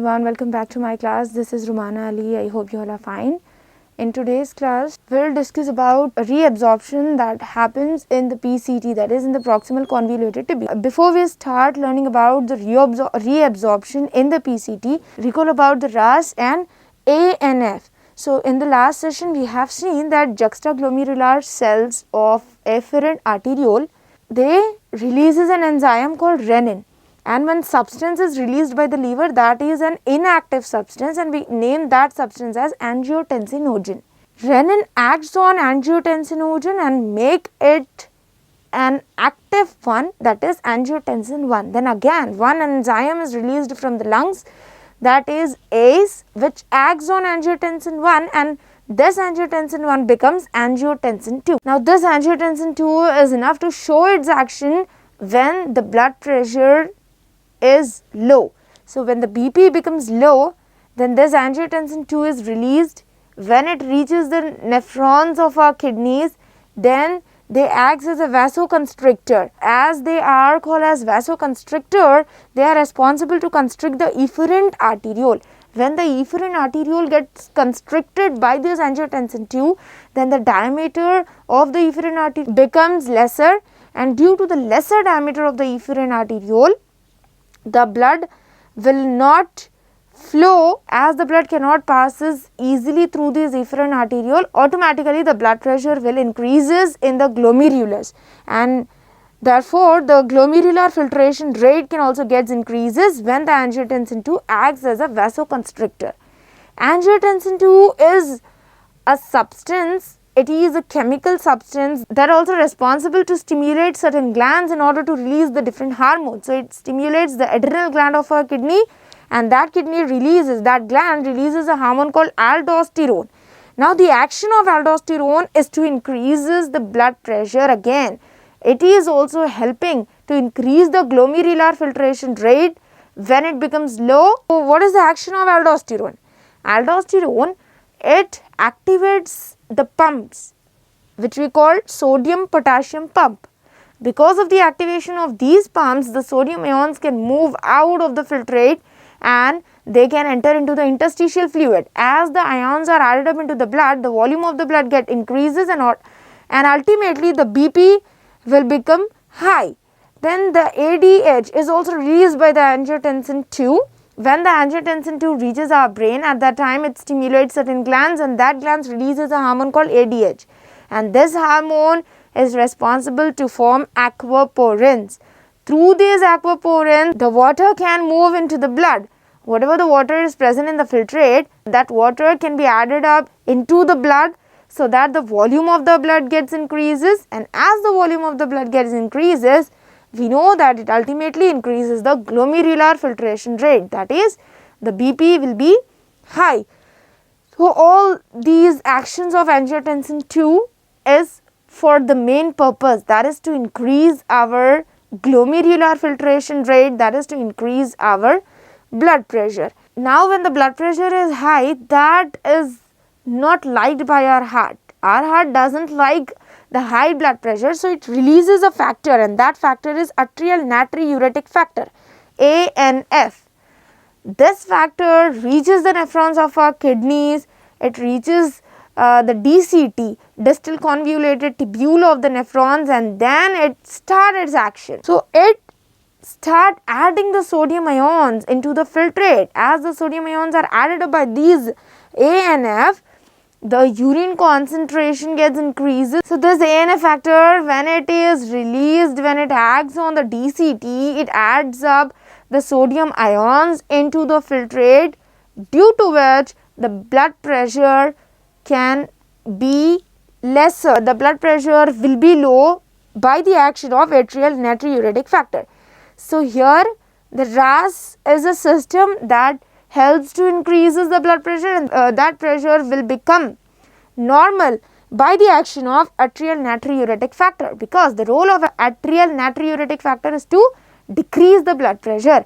everyone, welcome back to my class. This is Rumana Ali. I hope you all are fine. In today's class, we'll discuss about reabsorption that happens in the PCT, that is in the proximal convoluted tibia. Before we start learning about the reabsorption in the PCT, recall about the RAS and ANF. So in the last session, we have seen that juxtaglomerular cells of afferent arteriole, they releases an enzyme called renin. And when substance is released by the liver, that is an inactive substance, and we name that substance as angiotensinogen. Renin acts on angiotensinogen and make it an active one, that is angiotensin 1. Then again one enzyme is released from the lungs, that is ACE, which acts on angiotensin 1, and this angiotensin 1 becomes angiotensin 2. Now this angiotensin 2 is enough to show its action when the blood pressure is low. So when the BP becomes low, then this angiotensin 2 is released. When it reaches the nephrons of our kidneys, then they act as a vasoconstrictor. As they are called as vasoconstrictor, they are responsible to constrict the efferent arteriole. When the efferent arteriole gets constricted by this angiotensin 2, then the diameter of the efferent arteriole becomes lesser, and due to the lesser diameter of the efferent arteriole, the blood will not flow. As the blood cannot passes easily through this efferent arteriole, automatically the blood pressure will increases in the glomerulus, and therefore the glomerular filtration rate can also get increases when the angiotensin 2 acts as a vasoconstrictor. Angiotensin 2 is a substance. It is a chemical substance that also responsible to stimulate certain glands in order to release the different hormones. So it stimulates the adrenal gland of our kidney, and that gland releases a hormone called aldosterone. Now the action of aldosterone is to increases the blood pressure again. It is also helping to increase the glomerular filtration rate when it becomes low. So what is the action of aldosterone? Aldosterone, it activates the pumps which we call sodium potassium pump. Because of the activation of these pumps, the sodium ions can move out of the filtrate and they can enter into the interstitial fluid. As the ions are added up into the blood, the volume of the blood increases and ultimately the BP will become high. Then the ADH is also released by the angiotensin 2. When the angiotensin 2 reaches our brain, at that time it stimulates certain glands, and that glands releases a hormone called ADH, and this hormone is responsible to form aquaporins. Through these aquaporins, the water can move into the blood. Whatever the water is present in the filtrate, that water can be added up into the blood so that the volume of the blood gets increases, and as the volume of the blood gets increases, we know that it ultimately increases the glomerular filtration rate, that is the BP will be high. So all these actions of angiotensin 2 is for the main purpose, that is to increase our glomerular filtration rate, that is to increase our blood pressure. Now when the blood pressure is high, that is not liked by our heart. Our heart doesn't like the high blood pressure, so it releases a factor, and that factor is atrial natriuretic factor, ANF. This factor reaches the nephrons of our kidneys. It reaches the DCT, distal convoluted tubule of the nephrons, and then it starts its action. So it start adding the sodium ions into the filtrate. As the sodium ions are added up by these ANF, the urine concentration gets increases. So this ANF factor, when it is released, when it acts on the DCT, it adds up the sodium ions into the filtrate, due to which the blood pressure can be lesser. The blood pressure will be low by the action of atrial natriuretic factor. So here the RAS is a system that helps to increases the blood pressure, and that pressure will become normal by the action of atrial natriuretic factor, because the role of atrial natriuretic factor is to decrease the blood pressure.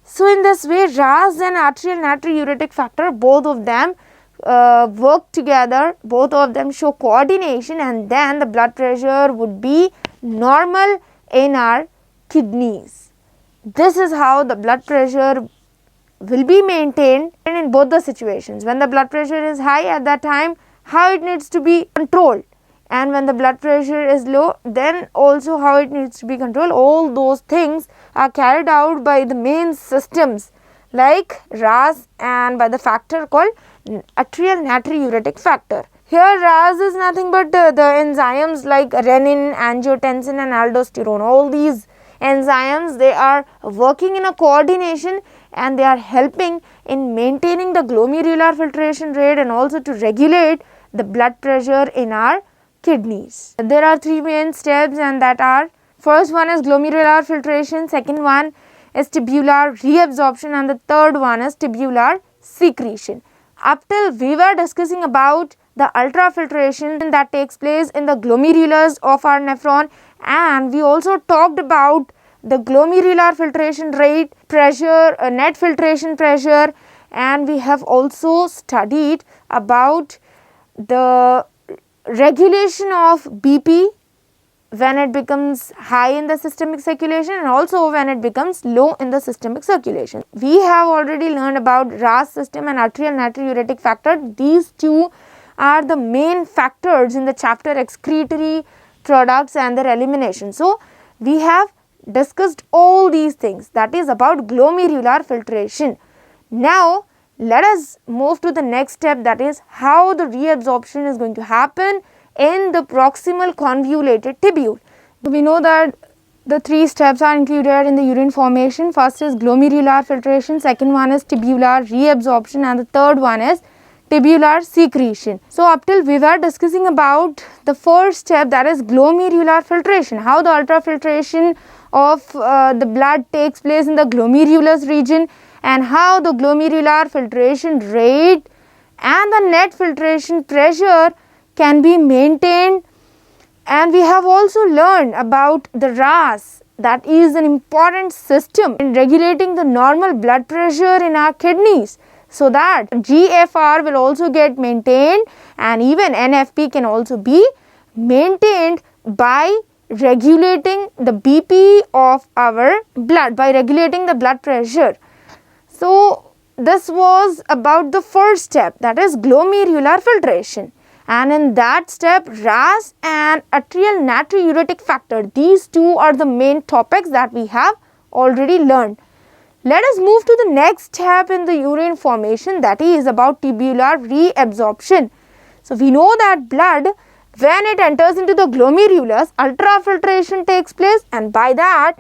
So in this way, RAS and atrial natriuretic factor, both of them work together, both of them show coordination, and then the blood pressure would be normal in our kidneys. This is how the blood pressure will be maintained in both the situations. When the blood pressure is high, at that time how it needs to be controlled, and when the blood pressure is low, then also how it needs to be controlled. All those things are carried out by the main systems like RAS and by the factor called atrial natriuretic factor. Here RAS is nothing but the enzymes like renin, angiotensin and aldosterone. All these enzymes, they are working in a coordination and they are helping in maintaining the glomerular filtration rate and also to regulate the blood pressure in our kidneys. There are three main steps, and that are, first one is glomerular filtration, second one is tubular reabsorption, and the third one is tubular secretion. Up till we were discussing about the ultrafiltration that takes place in the glomerulus of our nephron, and we also talked about the glomerular filtration rate, pressure, net filtration pressure, and we have also studied about the regulation of BP when it becomes high in the systemic circulation and also when it becomes low in the systemic circulation. We have already learned about RAS system and atrial natriuretic factor. These two are the main factors in the chapter excretory products and their elimination. So, we have discussed all these things, that is about glomerular filtration. Now, let us move to the next step, that is how the reabsorption is going to happen in the proximal convoluted tubule. We know that the three steps are included in the urine formation. First is glomerular filtration, second one is tubular reabsorption, and the third one is tubular secretion. So, up till we were discussing about the first step, that is glomerular filtration, how the ultrafiltration of the blood takes place in the glomerulus region and how the glomerular filtration rate and the net filtration pressure can be maintained. And we have also learned about the RAS, that is an important system in regulating the normal blood pressure in our kidneys, so that GFR will also get maintained and even NFP can also be maintained by regulating the BP of our blood, by regulating the blood pressure. So, this was about the first step, that is glomerular filtration, and in that step RAS and atrial natriuretic factor, these two are the main topics that we have already learned. Let us move to the next step in the urine formation, that is about tubular reabsorption. So, we know that blood, when it enters into the glomerulus, ultrafiltration takes place, and by that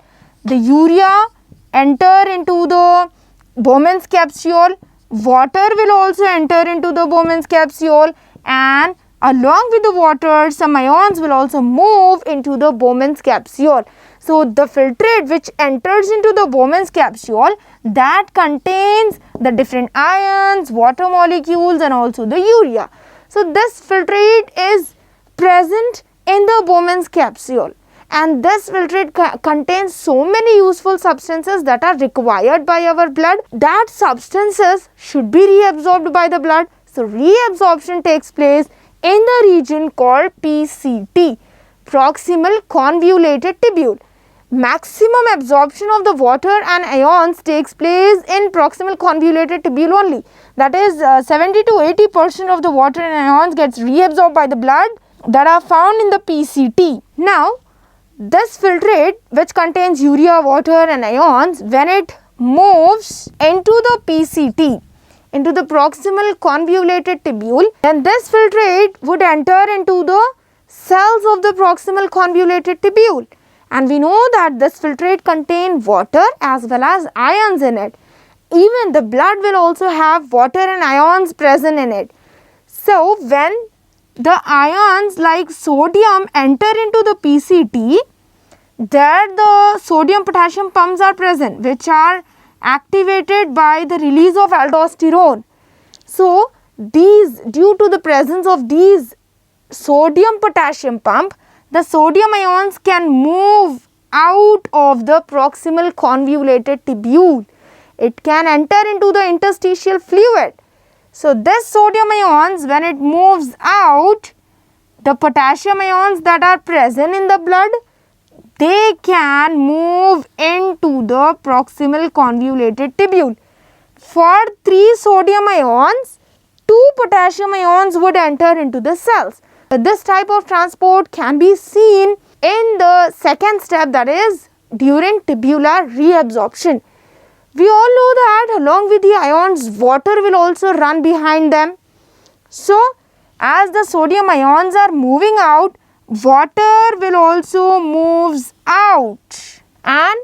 the urea enter into the Bowman's capsule, water will also enter into the Bowman's capsule, and along with the water some ions will also move into the Bowman's capsule. So, the filtrate which enters into the Bowman's capsule, that contains the different ions, water molecules and also the urea. So, this filtrate is present in the Bowman's capsule, and this filtrate contains so many useful substances that are required by our blood. That substances should be reabsorbed by the blood. So, reabsorption takes place in the region called PCT, proximal convoluted tubule. Maximum absorption of the water and ions takes place in proximal convoluted tubule only. That is 70 to 80% of the water and ions gets reabsorbed by the blood that are found in the PCT. Now, this filtrate which contains urea, water and ions, when it moves into the PCT, into the proximal convoluted tubule, then this filtrate would enter into the cells of the proximal convoluted tubule, and we know that this filtrate contains water as well as ions in it. Even the blood will also have water and ions present in it. So, when the ions like sodium enter into the PCT, there the sodium potassium pumps are present, which are activated by the release of aldosterone. So, due to the presence of these sodium potassium pump, the sodium ions can move out of the proximal convoluted tubule. It can enter into the interstitial fluid. So, this sodium ions, when it moves out, the potassium ions that are present in the blood, they can move into the proximal convoluted tubule. for 3 sodium ions, 2 potassium ions would enter into the cells. This type of transport can be seen in the second step, that is during tubular reabsorption. We all know that along with the ions, water will also run behind them. So, as the sodium ions are moving out, water will also moves out and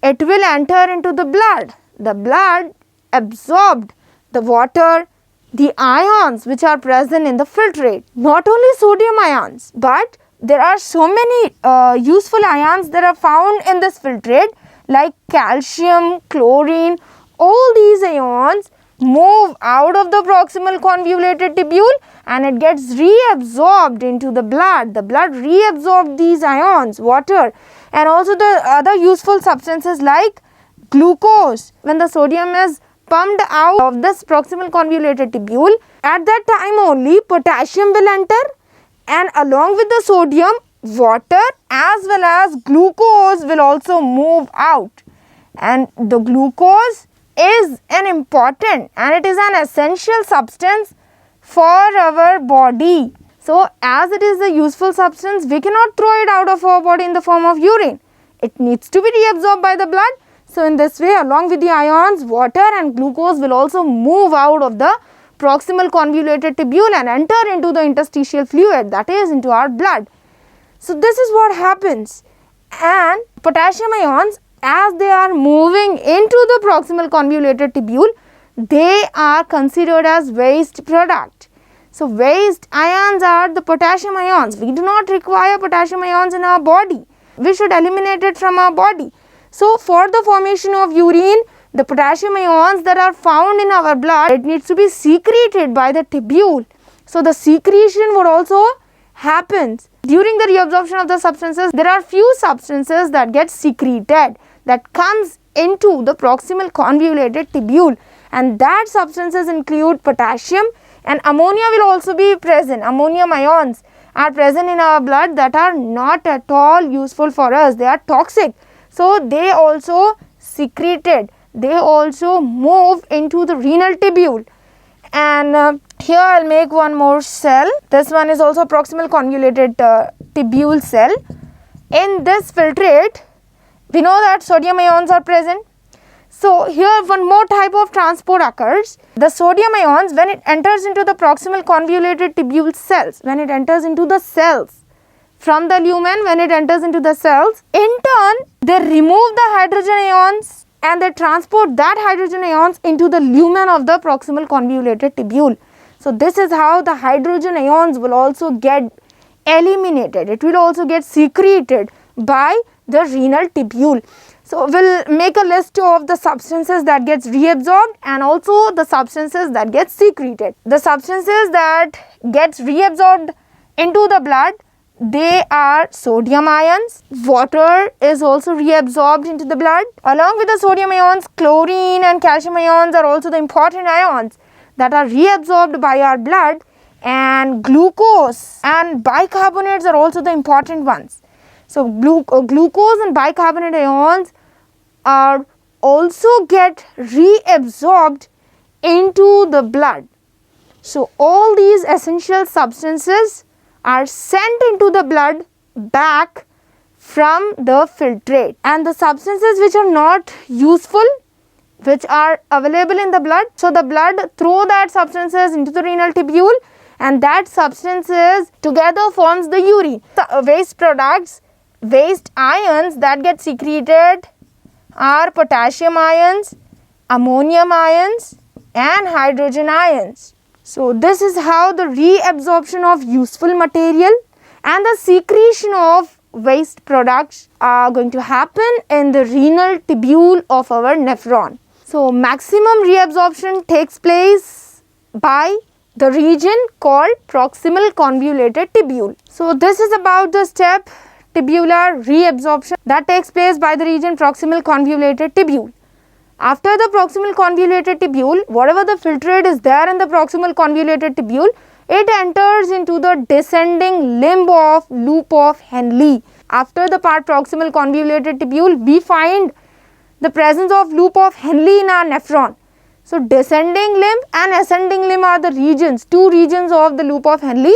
it will enter into the blood. The blood absorbed the water, the ions which are present in the filtrate. Not only sodium ions, but there are so many useful ions that are found in this filtrate, like calcium, chlorine. All these ions move out of the proximal convoluted tubule and it gets reabsorbed into the blood. The blood reabsorbs these ions, water, and also the other useful substances like glucose. When the sodium is pumped out of this proximal convoluted tubule, at that time only potassium will enter, and along with the sodium, water as well as glucose will also move out. And the glucose is an important and it is an essential substance for our body. So, as it is a useful substance, we cannot throw it out of our body in the form of urine. It needs to be reabsorbed by the blood. So, in this way, along with the ions, water and glucose will also move out of the proximal convoluted tubule and enter into the interstitial fluid, that is into our blood. So, this is what happens. And potassium ions, as they are moving into the proximal convoluted tubule, they are considered as waste product. So, waste ions are the potassium ions. We do not require potassium ions in our body. We should eliminate it from our body. So, for the formation of urine, the potassium ions that are found in our blood, it needs to be secreted by the tubule. So, the secretion would also happen. During the reabsorption of the substances, there are few substances that get secreted, that comes into the proximal convoluted tubule, and that substances include potassium, and ammonia will also be present. Ammonium ions are present in our blood that are not at all useful for us. They are toxic. So, they also secreted. They also move into the renal tubule. And here I will make one more cell. This one is also proximal convoluted tubule cell. In this filtrate, we know that sodium ions are present. So, here one more type of transport occurs. The sodium ions, when it enters into the proximal convoluted tubule cells, when it enters into the cells, from the lumen, when it enters into the cells, in turn, they remove the hydrogen ions and they transport that hydrogen ions into the lumen of the proximal convoluted tubule. So, this is how the hydrogen ions will also get eliminated. It will also get secreted by the renal tubule. So, we will make a list of the substances that gets reabsorbed and also the substances that get secreted. The substances that gets reabsorbed into the blood, they are sodium ions. Water is also reabsorbed into the blood. Along with the sodium ions, chlorine and calcium ions are also the important ions that are reabsorbed by our blood, and glucose and bicarbonates are also the important ones. So, glucose and bicarbonate ions are also get reabsorbed into the blood. So, all these essential substances are sent into the blood back from the filtrate, and the substances which are not useful, which are available in the blood, so the blood throw that substances into the renal tubule, and that substances together forms the urine. The waste products, waste ions that get secreted are potassium ions, ammonium ions and hydrogen ions. So, this is how the reabsorption of useful material and the secretion of waste products are going to happen in the renal tubule of our nephron. So, maximum reabsorption takes place by the region called proximal convoluted tubule. So, this is about the step tubular reabsorption that takes place by the region proximal convoluted tubule. After the proximal convoluted tubule, whatever the filtrate is there in the proximal convoluted tubule, it enters into the descending limb of loop of Henle. After the part proximal convoluted tubule, we find the presence of loop of Henle in our nephron. So descending limb and ascending limb are the regions, two regions of the loop of Henle.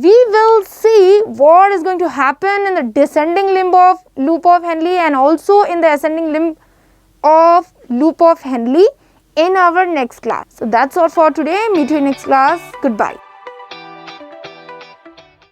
We will see what is going to happen in the descending limb of loop of Henle and also in the ascending limb of loop of Henle in our next class. So that's all for today. Meet you in next class. Goodbye.